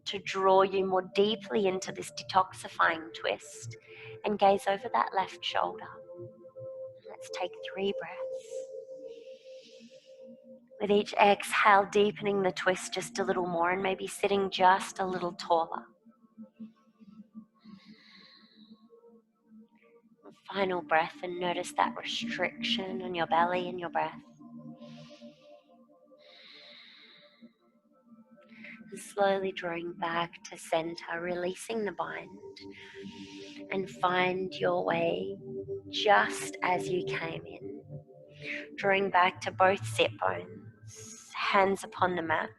to draw you more deeply into this detoxifying twist, and gaze over that left shoulder. Let's take 3 breaths. With each exhale, deepening the twist just a little more and maybe sitting just a little taller. Final breath, and notice that restriction on your belly and your breath. And slowly drawing back to center, releasing the bind, and find your way just as you came in. Drawing back to both sit bones, hands upon the mat,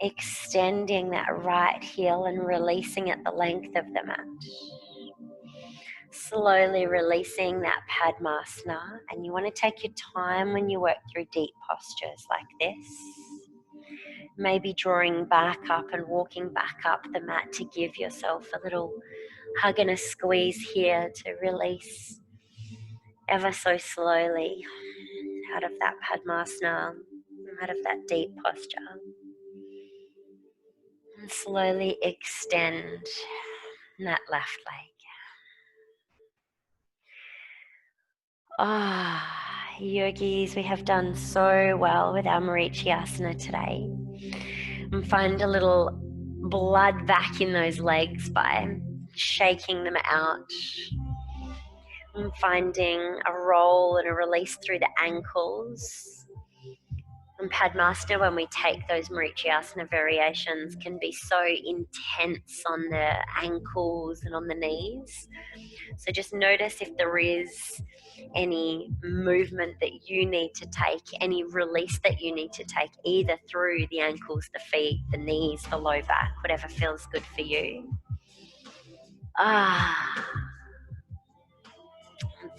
extending that right heel and releasing it the length of the mat. Slowly releasing that Padmasana, and you want to take your time when you work through deep postures like this. Maybe drawing back up and walking back up the mat to give yourself a little hug and a squeeze here to release ever so slowly out of that Padmasana, out of that deep posture. And slowly extend that left leg. Yogis, we have done so well with our Marichyasana today. And find a little blood back in those legs by shaking them out. And finding a roll and a release through the ankles. And Padmasana, when we take those Marichyasana variations, can be so intense on the ankles and on the knees. So just notice if there is any movement that you need to take, any release that you need to take, either through the ankles, the feet, the knees, the low back, whatever feels good for you.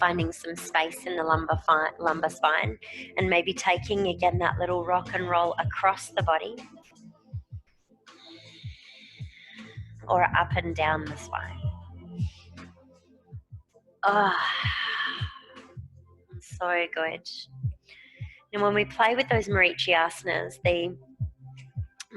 Finding some space in the lumbar spine, and maybe taking again that little rock and roll across the body or up and down the spine. So good. And when we play with those Marichyasana, the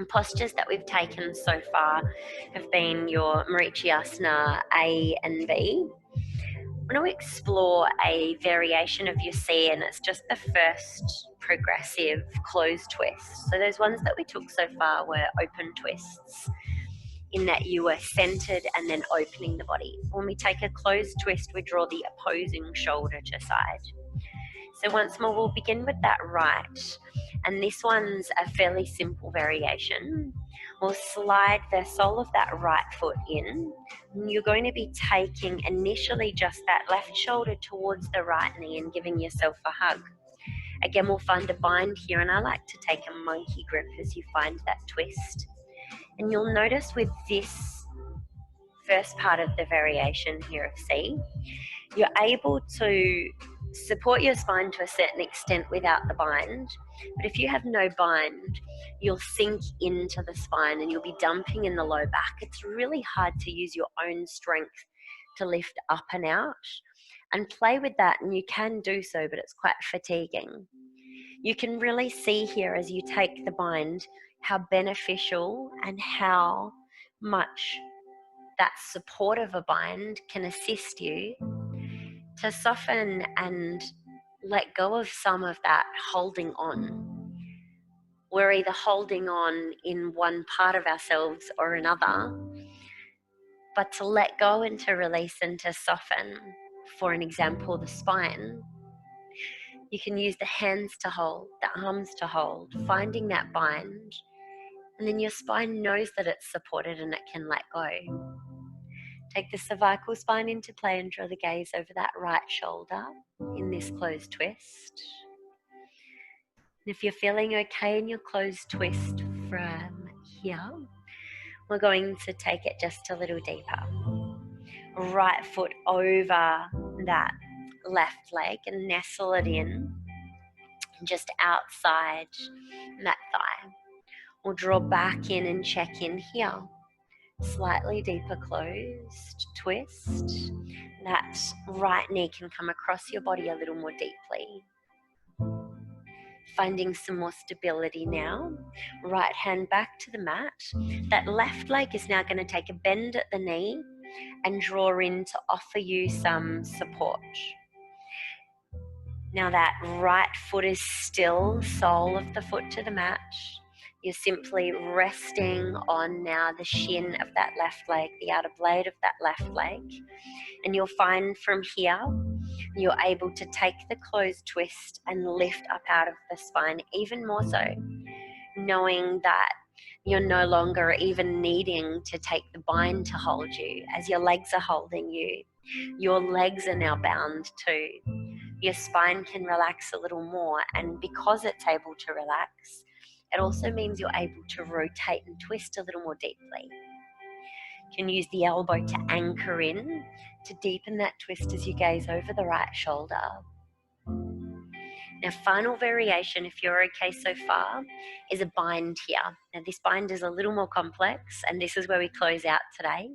postures that we've taken so far have been your Marichyasana A and B. I want to explore a variation of your C, and it's just the first progressive closed twist. So those ones that we took so far were open twists, in that you were centered and then opening the body. When we take a closed twist, we draw the opposing shoulder to side. So once more, we'll begin with that right. And this one's a fairly simple variation. We'll slide the sole of that right foot in. And you're going to be taking initially just that left shoulder towards the right knee and giving yourself a hug. Again, we'll find a bind here, and I like to take a monkey grip as you find that twist. And you'll notice with this first part of the variation here of C, you're able to support your spine to a certain extent without the bind. But if you have no bind, you'll sink into the spine and you'll be dumping in the low back. It's really hard to use your own strength to lift up and out. And play with that, and you can do so, but it's quite fatiguing. You can really see here as you take the bind how beneficial and how much that support of a bind can assist you to soften and let go of some of that holding on. We're either holding on in one part of ourselves or another, but to let go and to release and to soften, for an example, the spine, you can use the hands to hold, the arms to hold, finding that bind, and then your spine knows that it's supported and it can let go. Take the cervical spine into play and draw the gaze over that right shoulder in this closed twist. And if you're feeling okay in your closed twist from here, we're going to take it just a little deeper. Right foot over that left leg and nestle it in just outside that thigh. We'll draw back in and check in here. Slightly deeper closed twist. That right knee can come across your body a little more deeply. Finding some more stability now. Right hand back to the mat. That left leg is now going to take a bend at the knee and draw in to offer you some support. Now that right foot is still, sole of the foot to the mat. You're simply resting on now the shin of that left leg, the outer blade of that left leg. And you'll find from here, you're able to take the closed twist and lift up out of the spine even more so, knowing that you're no longer even needing to take the bind to hold you. As your legs are holding you, your legs are now bound too. Your spine can relax a little more, and because it's able to relax, it also means you're able to rotate and twist a little more deeply. You can use the elbow to anchor in, to deepen that twist as you gaze over the right shoulder. Now, final variation, if you're okay so far, is a bind here. Now, this bind is a little more complex, and this is where we close out today.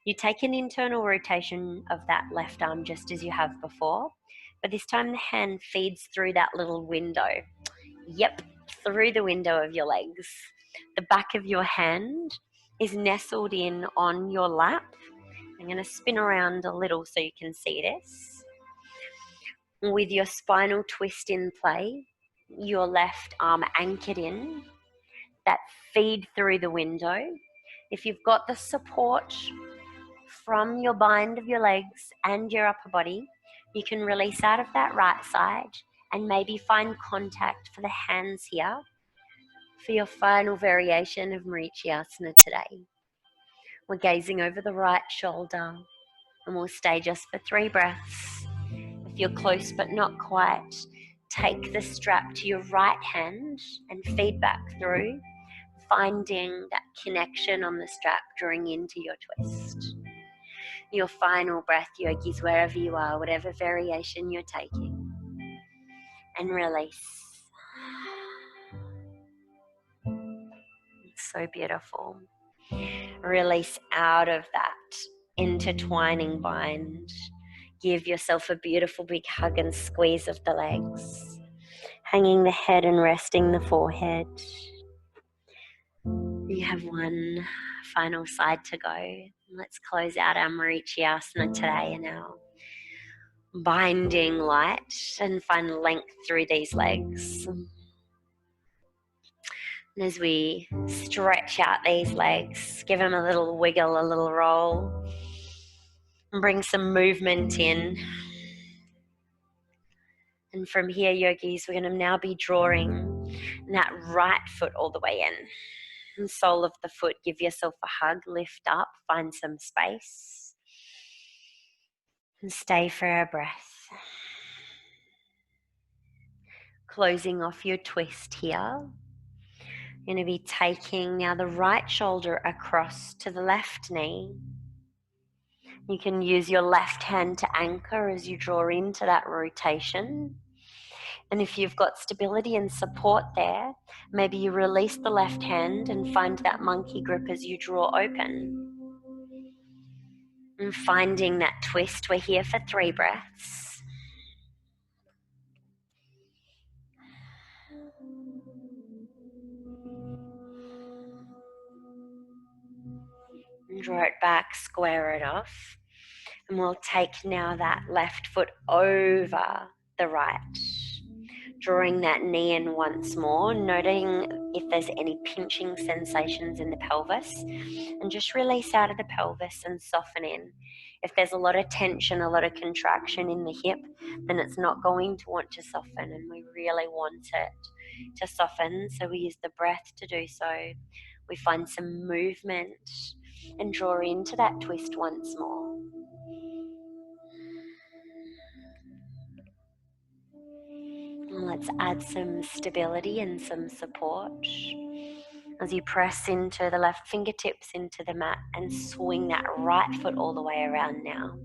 You take an internal rotation of that left arm just as you have before, but this time the hand feeds through that little window. Yep, through the window of your legs. The back of your hand is nestled in on your lap. I'm going to spin around a little so you can see this. With your spinal twist in play, your left arm anchored in, that feed through the window. If you've got the support from your bind of your legs and your upper body, you can release out of that right side and maybe find contact for the hands here for your final variation of Marichyasana today. We're gazing over the right shoulder and we'll stay just for 3 breaths. If you're close but not quite, take the strap to your right hand and feed back through, finding that connection on the strap, drawing into your twist. Your final breath, yogis, wherever you are, whatever variation you're taking, and release. It's so beautiful. Release out of that intertwining bind. give yourself a beautiful big hug and squeeze of the legs, hanging the head and resting the forehead. You have one final side to go. Let's close out our Marichyasana today and our binding light and find length through these legs. And as we stretch out these legs, give them a little wiggle, a little roll, and bring some movement in. And from here, yogis, we're going to now be drawing that right foot all the way in. And sole of the foot, give yourself a hug, lift up, find some space. And stay for our breath. Closing off your twist here. You're going to be taking now the right shoulder across to the left knee. You can use your left hand to anchor as you draw into that rotation. And if you've got stability and support there, maybe you release the left hand and find that monkey grip as you draw open. And finding that twist, we're here for 3 breaths. And draw it back, square it off. And we'll take now that left foot over the right. Drawing that knee in once more, noting if there's any pinching sensations in the pelvis, and just release out of the pelvis and soften in. If there's a lot of tension, a lot of contraction in the hip, then it's not going to want to soften, and we really want it to soften, so we use the breath to do so. We find some movement and draw into that twist once more. Let's add some stability and some support as you press into the left fingertips into the mat and swing that right foot all the way around now.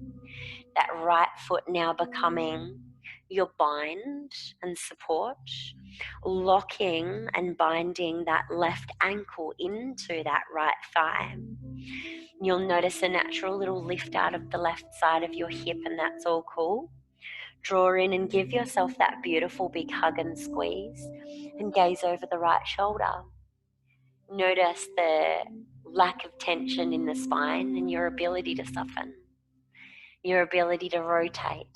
That right foot now becoming your bind and support, locking and binding that left ankle into that right thigh. You'll notice a natural little lift out of the left side of your hip, and that's all cool. Draw in and give yourself that beautiful big hug and squeeze, and gaze over the right shoulder. Notice the lack of tension in the spine and your ability to soften, your ability to rotate.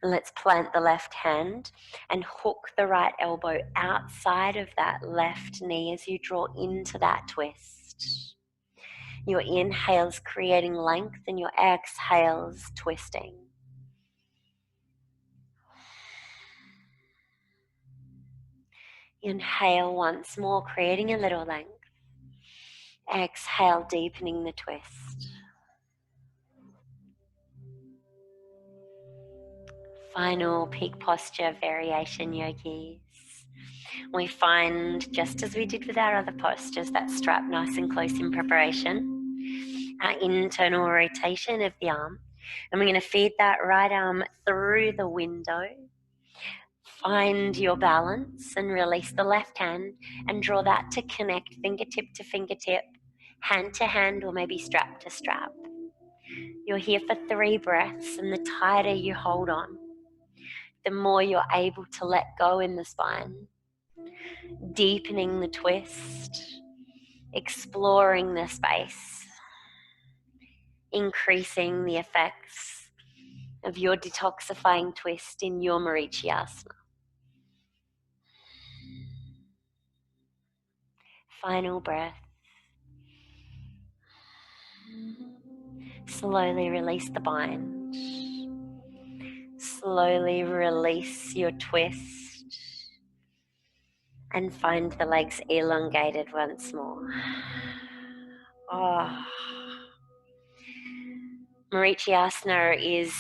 And let's plant the left hand and hook the right elbow outside of that left knee as you draw into that twist. Your inhale's creating length and your exhale's twisting. Inhale once more, creating a little length. Exhale, deepening the twist. Final peak posture variation, yogis. We find, just as we did with our other postures, that strap nice and close in preparation. Our internal rotation of the arm. And we're going to feed that right arm through the window. Find your balance and release the left hand and draw that to connect fingertip to fingertip, hand to hand, or maybe strap to strap. You're here for 3 breaths, and the tighter you hold on, the more you're able to let go in the spine, deepening the twist, exploring the space, increasing the effects of your detoxifying twist in your Marichyasana. Final breath. Slowly release the bind. Slowly release your twist. And find the legs elongated once more. Oh. Marichyasana is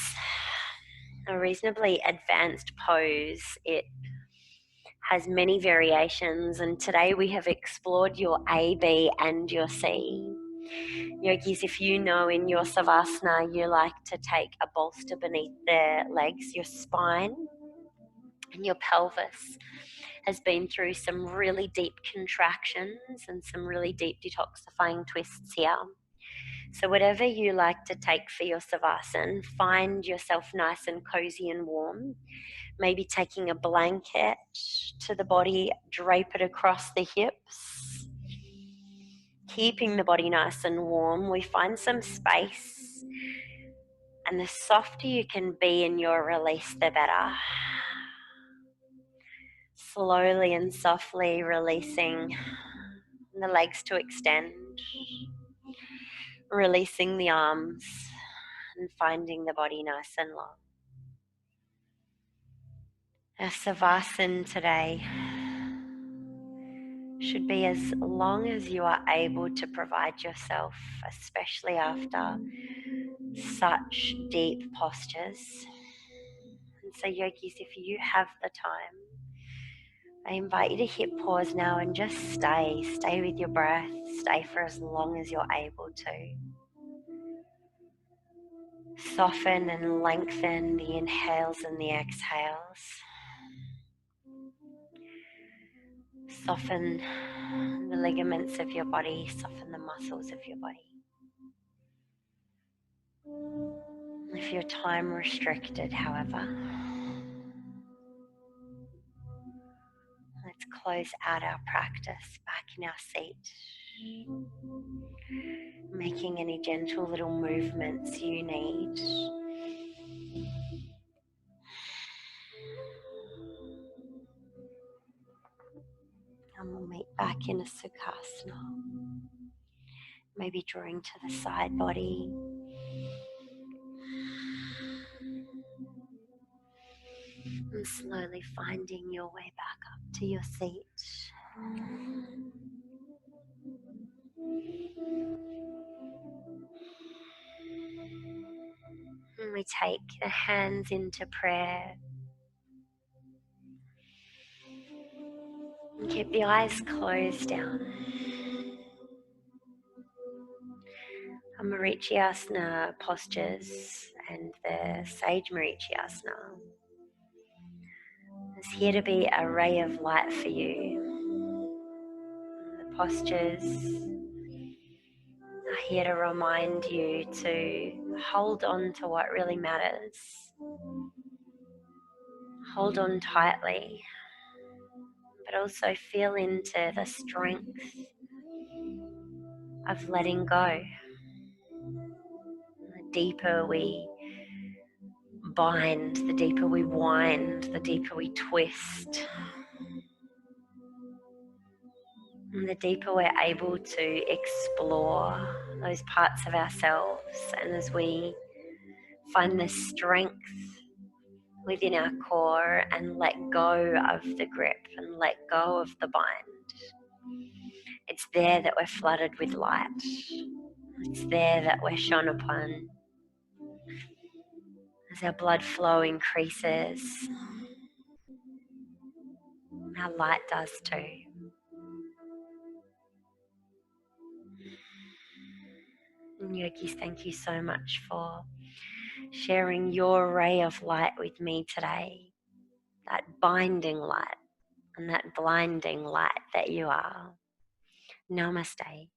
a reasonably advanced pose. It has many variations, and today we have explored your A, B, and your C. Yogis, if you know in your Savasana you like to take a bolster beneath the legs, your spine and your pelvis has been through some really deep contractions and some really deep detoxifying twists here. So whatever you like to take for your Savasana, find yourself nice and cozy and warm. Maybe taking a blanket to the body, drape it across the hips. Keeping the body nice and warm, we find some space. And the softer you can be in your release, the better. Slowly and softly releasing the legs to extend. Releasing the arms and finding the body nice and long. Our Savasana today should be as long as you are able to provide yourself, especially after such deep postures. And so yogis, if you have the time, I invite you to hit pause now and just stay with your breath, stay for as long as you're able to. Soften and lengthen the inhales and the exhales. Soften the ligaments of your body, soften the muscles of your body. If you're time restricted, however, let's close out our practice back in our seat, making any gentle little movements you need. And we'll meet back in a Sukhasana. Maybe drawing to the side body. And slowly finding your way back up to your seat. And we take the hands into prayer. And keep the eyes closed down. Our Marichyasana postures and the Sage Marichi is here to be a ray of light for you. The postures are here to remind you to hold on to what really matters. Hold on tightly, but also feel into the strength of letting go. The deeper we bind, the deeper we wind, the deeper we twist, and the deeper we're able to explore those parts of ourselves, and as we find the strength within our core and let go of the grip and let go of the bind, it's there that we're flooded with light. It's there that we're shone upon. As our blood flow increases, our light does too. And yogis, thank you so much for sharing your ray of light with me today. That binding light and that blinding light that you are. Namaste.